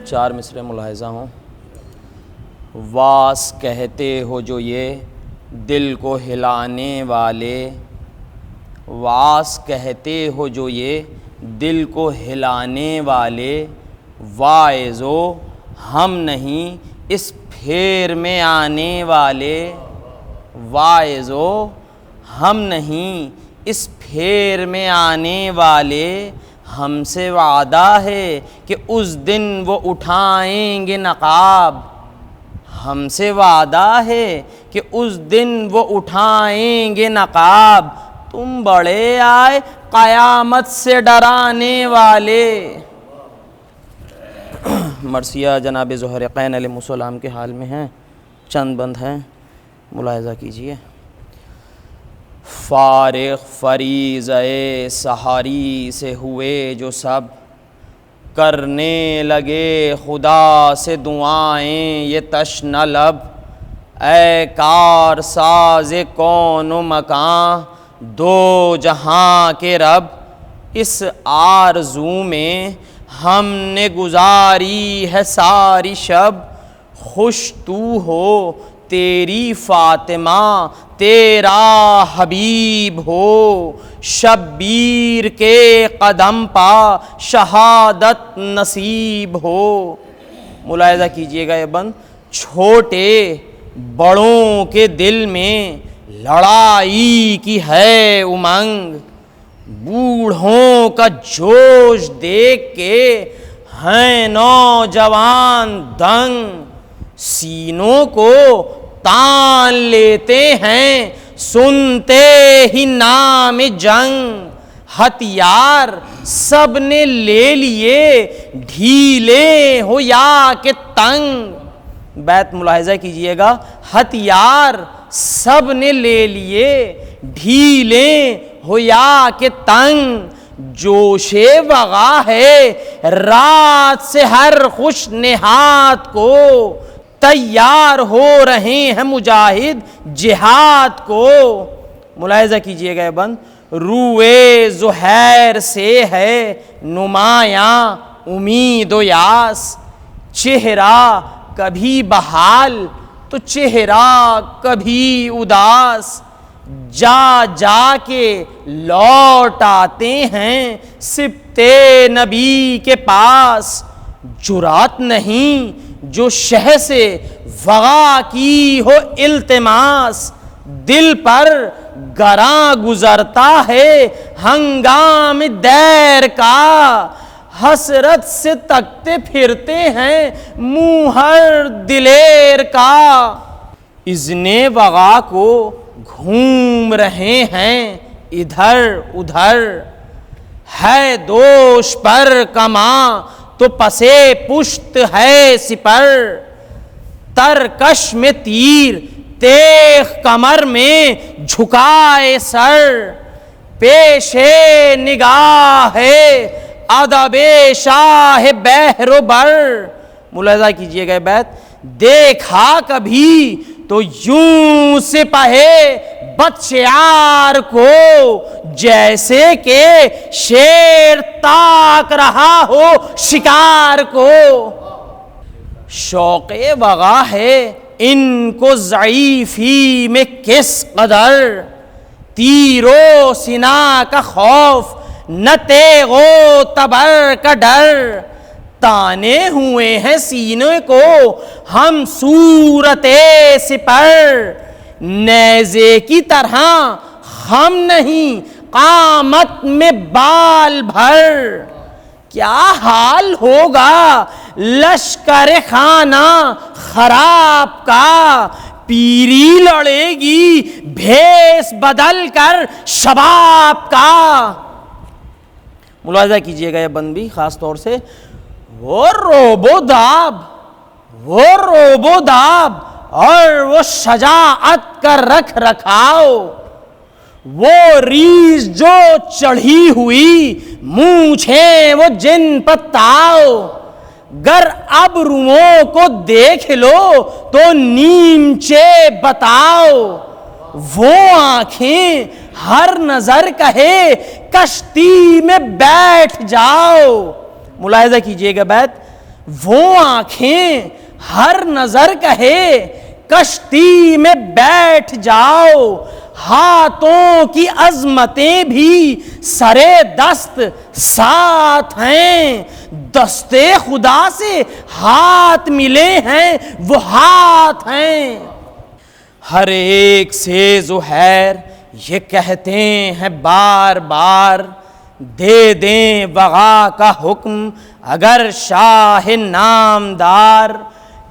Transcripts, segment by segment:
4 مصرے ملاحظہ ہوں۔ واس کہتے ہو جو یہ دل کو ہلانے والے، واس کہتے ہو جو یہ دل کو ہلانے والے، واعظو ہم نہیں اس پھیر میں آنے والے، واعظو ہم نہیں اس پھیر میں آنے والے، ہم سے وعدہ ہے کہ اس دن وہ اٹھائیں گے نقاب، ہم سے وعدہ ہے کہ اس دن وہ اٹھائیں گے نقاب، تم بڑے آئے قیامت سے ڈرانے والے۔ مرثیہ جناب ذوالحریقین علیہ السلام کے حال میں ہیں، چند بند ہیں، ملاحظہ کیجئے۔ فارغ فریضۂ سحری سے ہوئے جو سب، کرنے لگے خدا سے دعائیں یہ تشنہ لب، اے کار ساز کون و مکان دو جہاں کے رب، اس آرزو میں ہم نے گزاری ہے ساری شب، خوش تو ہو تیری فاطمہ تیرا حبیب ہو، شبیر کے قدم پا شہادت نصیب ہو۔ ملاحظہ کیجئے گا یہ بند، چھوٹے بڑوں کے دل میں لڑائی کی ہے امنگ، بوڑھوں کا جوش دیکھ کے ہیں نوجوان دنگ، سینوں کو تان لیتے ہیں سنتے ہی نام جنگ، ہتھیار سب نے لے لیے ڈھیلے ہو یا کہ تنگ۔ بیت ملاحظہ کیجئے گا، ہتھیار سب نے لے لیے ڈھیلے ہو یا کہ تنگ، جوش وغا ہے رات سے ہر خوش نہاد کو، تیار ہو رہے ہیں مجاہد جہاد کو۔ ملاحظہ کیجئے گا بند، روئے زہیر سے ہے نمایاں امید و یاس، چہرہ کبھی بحال تو چہرہ کبھی اداس، جا جا کے لوٹ آتے ہیں سبتے نبی کے پاس، جرات نہیں جو شہ سے وغا کی ہو التماس، دل پر گراں گزرتا ہے ہنگام دیر کا، حسرت سے تکتے پھرتے ہیں منہ ہر دلیر کا، اذن وغا کو گھوم رہے ہیں ادھر ادھر، ہے دوش پر کماں تو پسے پشت ہے سپر، ترکش میں تیر تیغ کمر میں جھکائے سر، پیش نگاہ ہے ادب شاہ بحر و بر۔ ملاحظہ کیجئے گا بیت، دیکھا کبھی تو یوں سپاہے بدشعار کو، جیسے کہ شیر تاک رہا ہو شکار کو، شوق وغا ہے ان کو ضعیفی میں کس قدر، تیر و سنا کا خوف نہ تیغ و تبر کا ڈر، تانے ہوئے ہیں سینے کو ہم صورت سپر، نیزے کی طرح خم نہیں قامت میں بال بھر، کیا حال ہوگا لشکر خانہ خراب کا، پیری لڑے گی بھیس بدل کر شباب کا۔ ملاحظہ کیجئے گا یہ بند بھی خاص طور سے، وہ روب و داب اور وہ شجاعت کا رکھ رکھاؤ، وہ ریش جو چڑھی ہوئی مونچھیں وہ جن پتاؤ، گر ابروؤں کو دیکھ لو تو نیمچے بتاؤ، وہ آنکھیں ہر نظر کہے کشتی میں بیٹھ جاؤ۔ ملاحظہ کیجئے گا بیت، وہ آنکھیں ہر نظر کہے کشتی میں بیٹھ جاؤ، ہاتھوں کی عظمتیں بھی سرے دست ساتھ ہیں، دستے خدا سے ہاتھ ملے ہیں وہ ہاتھ ہیں۔ ہر ایک سے زہیر یہ کہتے ہیں بار بار، دے دیں وغا کا حکم اگر شاہ نامدار،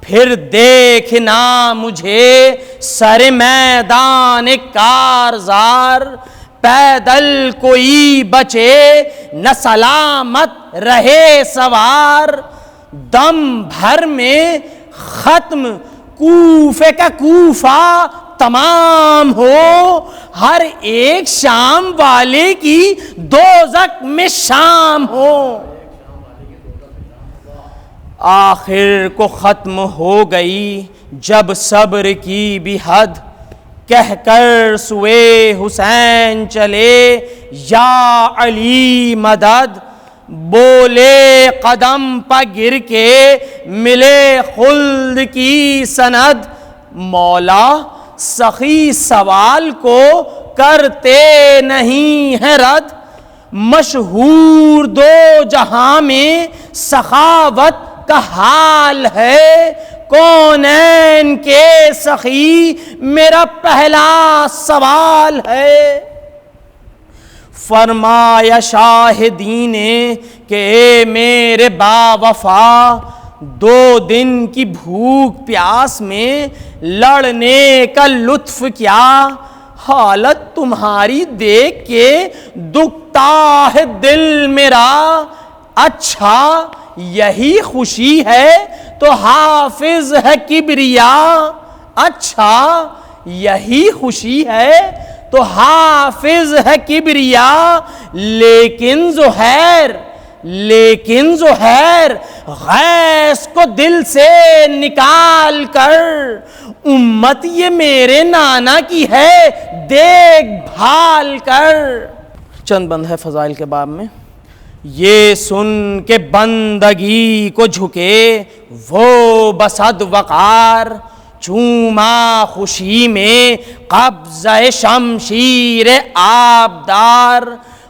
پھر دیکھنا مجھے سر میدان کارزار، پیدل کوئی بچے نہ سلامت رہے سوار، دم بھر میں ختم کوفے کا کوفہ تمام ہو، ہر ایک شام والے کی دوزخ میں شام ہو۔ آخر کو ختم ہو گئی جب صبر کی بھی حد، کہہ کر سوئے حسین چلے یا علی مدد، بولے قدم پا گر کے ملے خلد کی سند، مولا سخی سوال کو کرتے نہیں ہے رد، مشہور دو جہاں میں سخاوت کا حال ہے، کونین کے سخی میرا پہلا سوال ہے۔ فرمایا شاہدین نے کہ اے میرے با وفا، 2 دن کی بھوک پیاس میں لڑنے کا لطف کیا، حالت تمہاری دیکھ کے دکھتا ہے دل میرا، اچھا یہی خوشی ہے تو حافظ ہے کبریا، اچھا یہی خوشی ہے تو حافظ ہے کبریا، لیکن زہیر غیث کو دل سے نکال کر، امت یہ میرے نانا کی ہے دیکھ بھال کر۔ چند بند ہے فضائل کے باب میں۔ یہ سن کے بندگی کو جھکے وہ بصد وقار، چوما خوشی میں قبضہ شمشیر آبدار،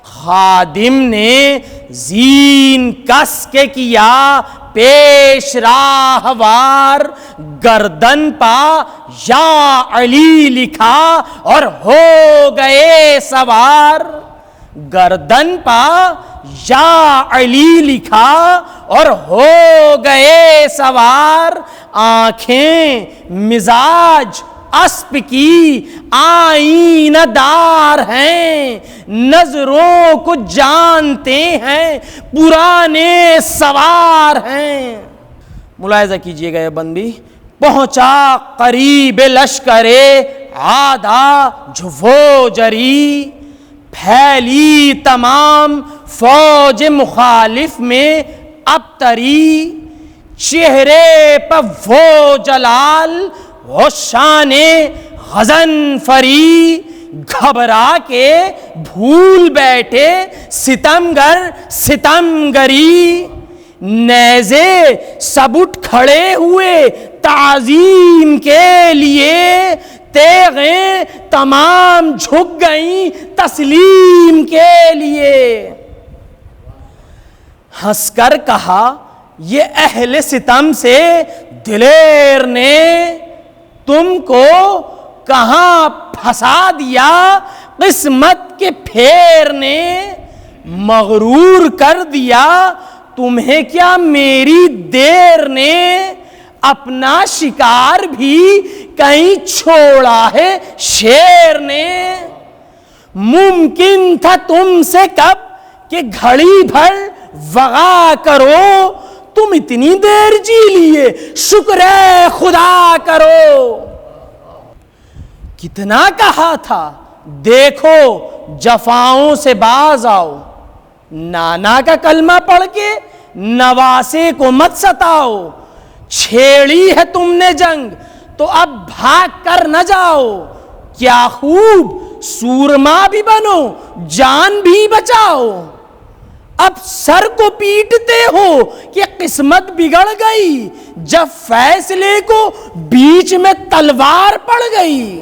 خادم نے زین کس کے کیا پیش راہوار، گردن پا یا علی لکھا اور ہو گئے سوار، گردن پا یا علی لکھا اور ہو گئے سوار، آنکھیں مزاج اسپ کی آئینہ دار ہیں، نظروں کو جانتے ہیں پرانے سوار ہیں۔ ملاحظہ کیجئے گا یہ بند بھی، پہنچا قریب لشکر عادا جو وہ جری، پھیلی تمام فوج مخالف میں ابتری، چہرے پر وہ جلال وہ شان غضنفری، گھبرا کے بھول بیٹھے ستمگر ستمگری، نیزے سب اٹھ کھڑے ہوئے تعظیم کے لیے، تیغیں تمام جھک گئیں تسلیم کے لیے۔ ہنس کر کہا یہ اہل ستم سے دلیر نے، تم کو کہاں پھنسا دیا قسمت کے پھیر نے، مغرور کر دیا تمہیں کیا میری دیر نے، اپنا شکار بھی کہیں چھوڑا ہے شیر نے، ممکن تھا تم سے کب کہ گھڑی بھر وغا کرو، تم اتنی دیر جی لیے شکر خدا کرو، کتنا کہا تھا دیکھو جفاؤں سے باز آؤ، نانا کا کلمہ پڑھ کے نواسے کو مت ستاؤ، چھیڑی ہے تم نے جنگ تو اب بھاگ کر نہ جاؤ، کیا خوب سورما بھی بنو جان بھی بچاؤ، اب سر کو پیٹتے ہو کہ قسمت بگڑ گئی جب فیصلے کو بیچ میں تلوار پڑ گئی۔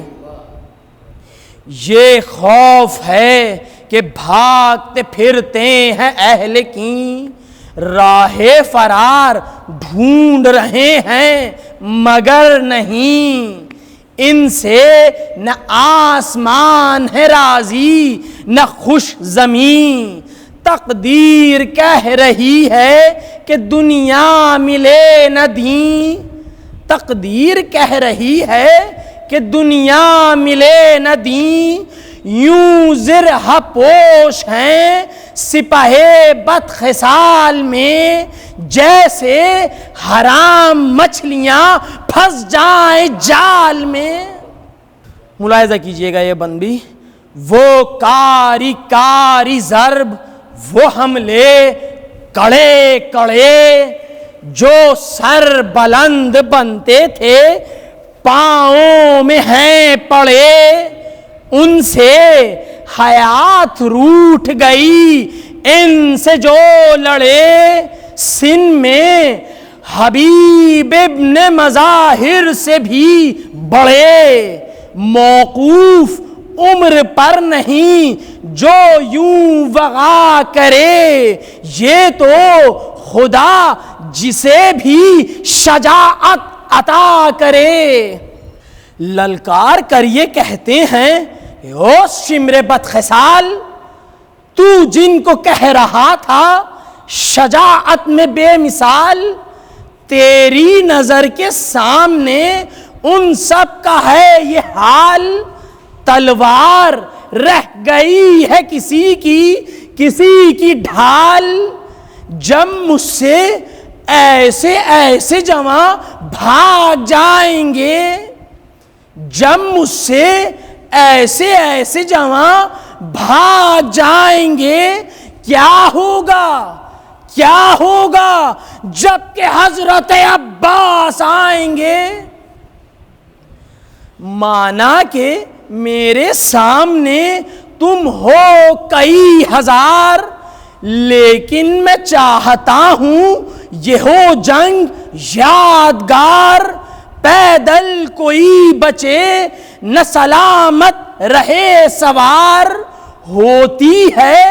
یہ خوف ہے کہ بھاگتے پھرتے ہیں اہل کی، راہ فرار ڈھونڈ رہے ہیں مگر نہیں، ان سے نہ آسمان ہے راضی نہ خوش زمین، تقدیر کہہ رہی ہے کہ دنیا ملے نہ دین، تقدیر کہہ رہی ہے کہ دنیا ملے نہ دین، یوں زرہ پوش ہیں سپاہے بد خصال میں، جیسے حرام مچھلیاں پھنس جائیں جال میں۔ ملاحظہ کیجئے گا یہ بند بھی، وہ کاری کاری ضرب، وہ حملے کڑے کڑے، جو سر بلند بنتے تھے پاؤں میں ہیں پڑے، ان سے حیات روٹھ گئی ان سے جو لڑے، سن میں حبیب ابن مظاہر سے بھی بڑے، موقوف عمر پر نہیں جو یوں وغا کرے، یہ تو خدا جسے بھی شجاعت عطا کرے۔ للکار کر یہ کہتے ہیں، او شمر بدخصال، تو جن کو کہہ رہا تھا شجاعت میں بے مثال، تیری نظر کے سامنے ان سب کا ہے یہ حال، تلوار رہ گئی ہے کسی کی ڈھال، جب مجھ سے ایسے ایسے جواں بھاگ جائیں گے، جب مجھ سے ایسے ایسے جواں بھاگ جائیں گے، کیا ہوگا جب کہ حضرت عباس آئیں گے۔ مانا کہ میرے سامنے تم ہو کئی ہزار، لیکن میں چاہتا ہوں یہ ہو جنگ یادگار، پیدل کوئی بچے نہ سلامت رہے سوار، ہوتی ہے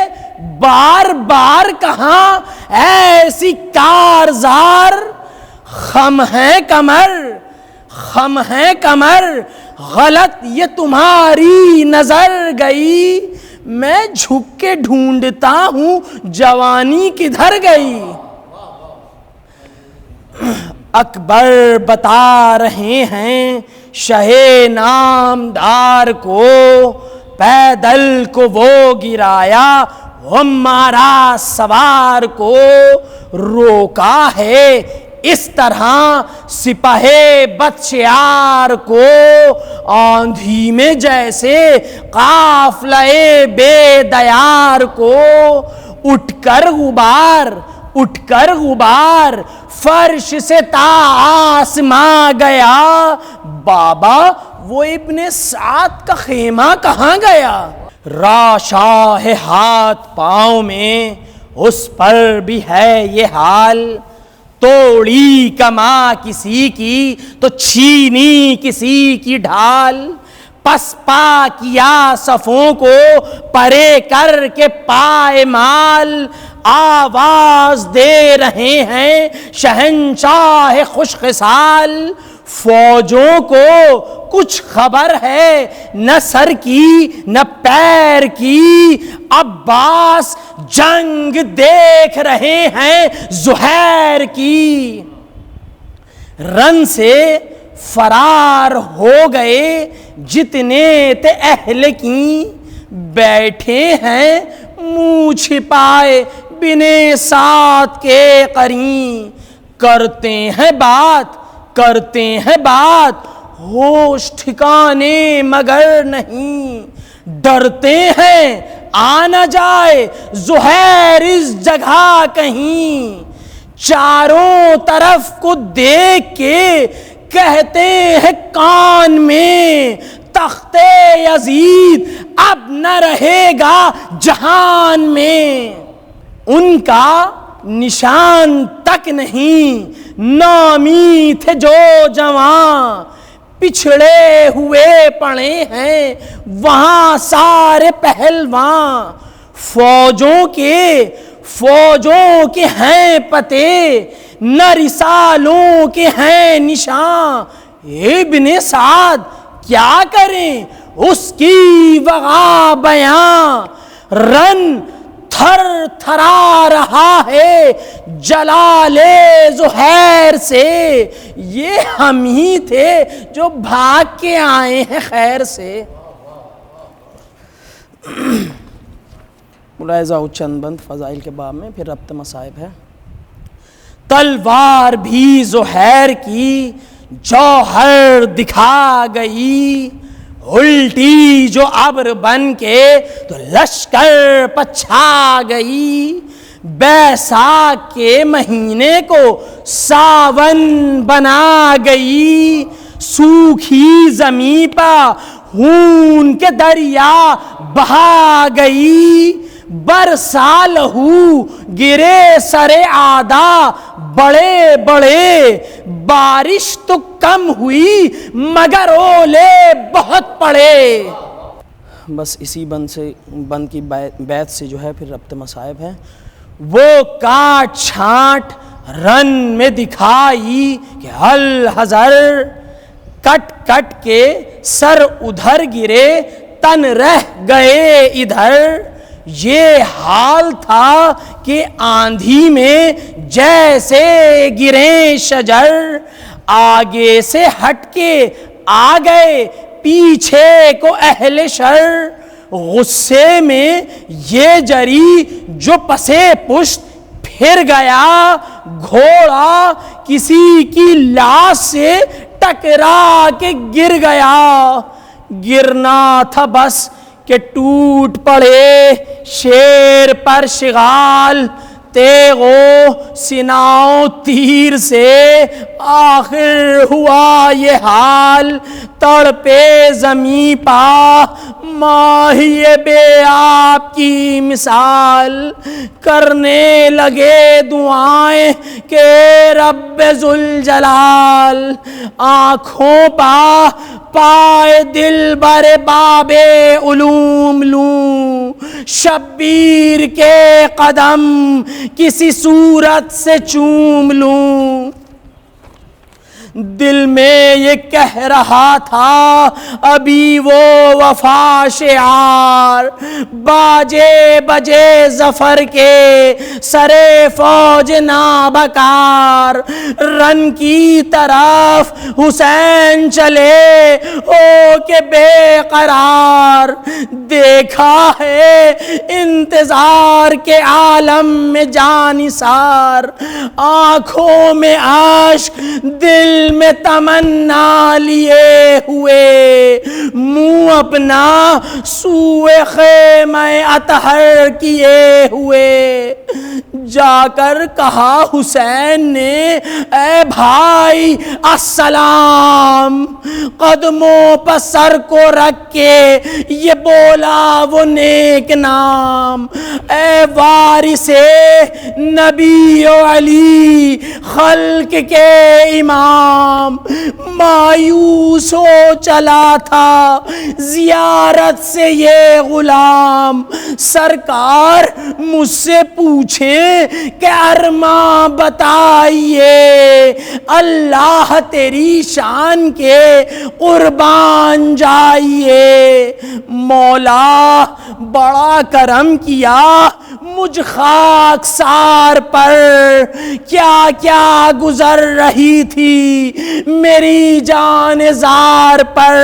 بار بار کہاں ایسی کارزار، خم ہے کمر غلط یہ تمہاری نظر گئی، میں جھک کے ڈھونڈتا ہوں جوانی کدھر گئی۔ اکبر بتا رہے ہیں شہ نامدار کو، پیدل کو وہ گرایا ہمارا سوار کو، روکا ہے اس طرح سپاہے بدشیار کو، آندھی میں جیسے قافلہ بے دیار کو، اٹھ کر غبار فرش سے تا آسماں گیا، بابا وہ ابن سعد کا خیمہ کہاں گیا، راشا ہے ہاتھ پاؤں میں اس پر بھی ہے یہ حال، توڑی کما کسی کی تو چھینی کسی کی ڈھال، پسپا کیا صفوں کو پرے کر کے پائمال، آواز دے رہے ہیں شہنشاہ خوش خصال، فوجوں کو کچھ خبر ہے نہ سر کی نہ پیر کی، عباس جنگ دیکھ رہے ہیں زہیر کی، رن سے فرار ہو گئے جتنے تھے اہل کی، بیٹھے ہیں منہ چھپائے بنے ساتھ کے قرین، کرتے ہیں بات ہوش ٹھکانے مگر نہیں، ڈرتے ہیں آ نہ جائے زہیر اس جگہ کہیں، چاروں طرف کو دیکھ کے کہتے ہیں کان میں، تخت یزید اب نہ رہے گا جہان میں، ان کا نشان تک نہیں، نامی تھے جو جوان پچھڑے ہوئے پڑے ہیں وہاں سارے پہلوان، فوجوں کے ہیں پتے نہ رسالوں کے ہیں نشان، ابن سعد کیا کریں اس کی وغا بیان، رن تھر تھرا رہا ہے جلال زہیر سے، یہ ہم ہی تھے جو بھاگ کے آئے ہیں خیر سے۔ ملاحظہ ہو چند بند فضائل کے باب میں، پھر ربط مصائب ہے۔ تلوار بھی زہیر کی جوہر دکھا گئی، الٹی جو ابر بن کے تو لشکر پچھا گئی، بیساکھ کے مہینے کو ساون بنا گئی، سوکھی زمیں پہ خون کے دریا بہا گئی، برسا لہو گرے سر آدھا بڑے بڑے، بارش تو کم ہوئی مگر اولے بہت پڑے۔ بس اسی بند کی بیت سے جو ہے پھر ربط مصائب ہے۔ وہ کاٹ چھانٹ رن میں دکھائی کہ الحذر، کٹ کٹ کے سر ادھر گرے تن رہ گئے ادھر، یہ حال تھا کہ آندھی میں جیسے گرے شجر، آگے سے ہٹ کے آ گئے پیچھے کو اہل شر، غصے میں یہ جری جو پسے پشت پھر گیا، گھوڑا کسی کی لاش سے ٹکرا کے گر گیا، گرنا تھا بس کہ ٹوٹ پڑے شیر پر شغال، تیغ و سناؤ تیر سے آخر ہوا یہ حال، تڑپے زمیں پا ماہی بے آپ کی مثال، کرنے لگے دعائیں کہ رب ذوالجلال، آنکھوں پا پائے دل بر باب علوم لوں، شبیر کے قدم کسی صورت سے چوم لوں، دل میں یہ کہہ رہا تھا ابھی وہ وفا شعار، باجے بجے ظفر کے سرے فوج نابکار، رن کی طرف حسین چلے ہو کے بے قرار، دیکھا ہے انتظار کے عالم میں جانثار، آنکھوں میں اشک دل میں تمنا لیے ہوئے، منہ اپنا سوئے خیمہ اطہر کیے ہوئے، جا کر کہا حسین نے اے بھائی السلام، قدموں پر سر کو رکھ کے یہ بولا وہ نیک نام، اے وارث نبی و علی خلق کے امام، مایوس ہو چلا تھا زیارت سے یہ غلام، سرکار مجھ سے پوچھیں کہ ارماں بتائیے، اللہ تیری شان کے قربان جائیے، مولا بڑا کرم کیا مجھ خاکسار پر، کیا کیا گزر رہی تھی میری جان زار پر،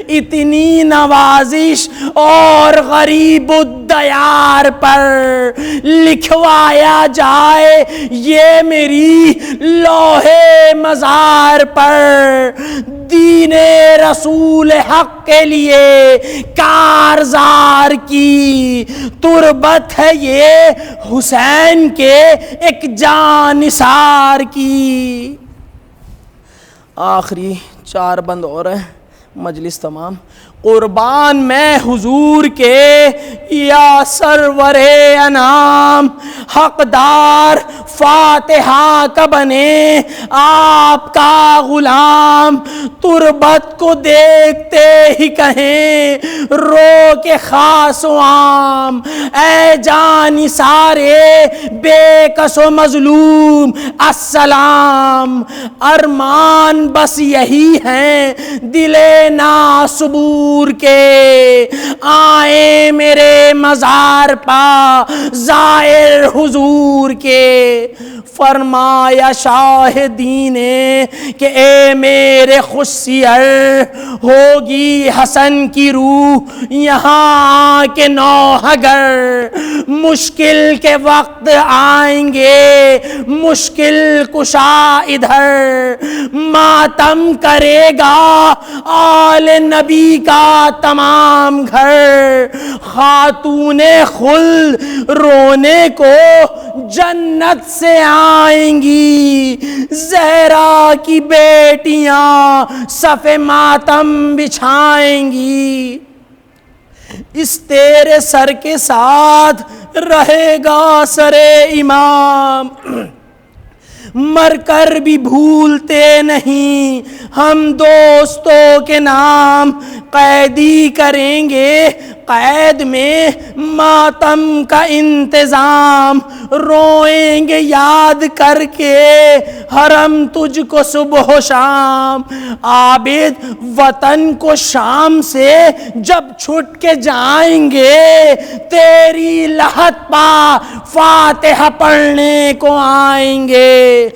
اتنی نوازش اور غریب الدیار پر، لکھوایا جائے یہ میری لوح مزار پر، دین رسول حق کے لیے کارزار کی تربت ہے یہ حسین کے ایک جانثار کی۔ آخری 4 بند اور ہیں، مجلس تمام۔ قربان میں حضور کے یا سرور انام حقدار فاتحہ کا بنے آپ کا غلام، تربت کو دیکھتے ہی کہیں رو کے خاص و عام، اے جانی سارے بے کس و مظلوم السلام۔ ارمان بس یہی ہیں دل ناصبور کے، آئیں میرے مزار پا زائر حضور کے۔ فرمایا شاہدین نے کہ اے میرے خوش سیر، ہوگی حسن کی روح یہاں کے نوحگر، مشکل کے وقت آئیں گے مشکل کشا ادھر، ماتم کرے گا آل نبی کا تمام گھر، خاتون خلد رونے کو جنت سے آئیں گی، زہرا کی بیٹیاں صف ماتم بچھائیں گی، اس تیرے سر کے ساتھ رہے گا سر امام، مر کر بھی بھولتے نہیں ہم دوستوں کے نام، قیدی کریں گے قید میں ماتم کا انتظام، روئیں گے یاد کر کے حرم تجھ کو صبح و شام، عابد وطن کو شام سے جب چھٹ کے جائیں گے تیری لحد پا فاتحہ پڑھنے کو آئیں گے۔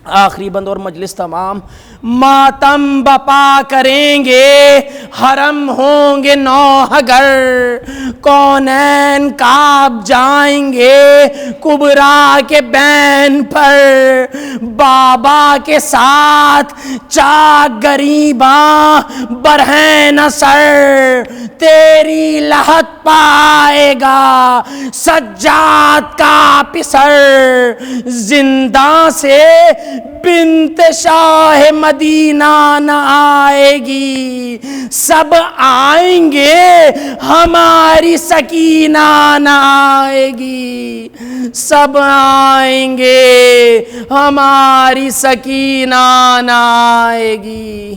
آخری بند اور مجلس تمام، ماتم بپا کریں گے حرم ہوں گے نوحگر، کونین کعب جائیں گے کبرا کے بین پر، بابا کے ساتھ چاک غریباں برہن سر، تیری لحد پائے گا سجاد کا پسر، زندہ سے بنت شاہ مدینہ نہ آئے گی، سب آئیں گے ہماری سکینہ نہ آئے گی، سب آئیں گے ہماری سکینہ نہ آئے گی۔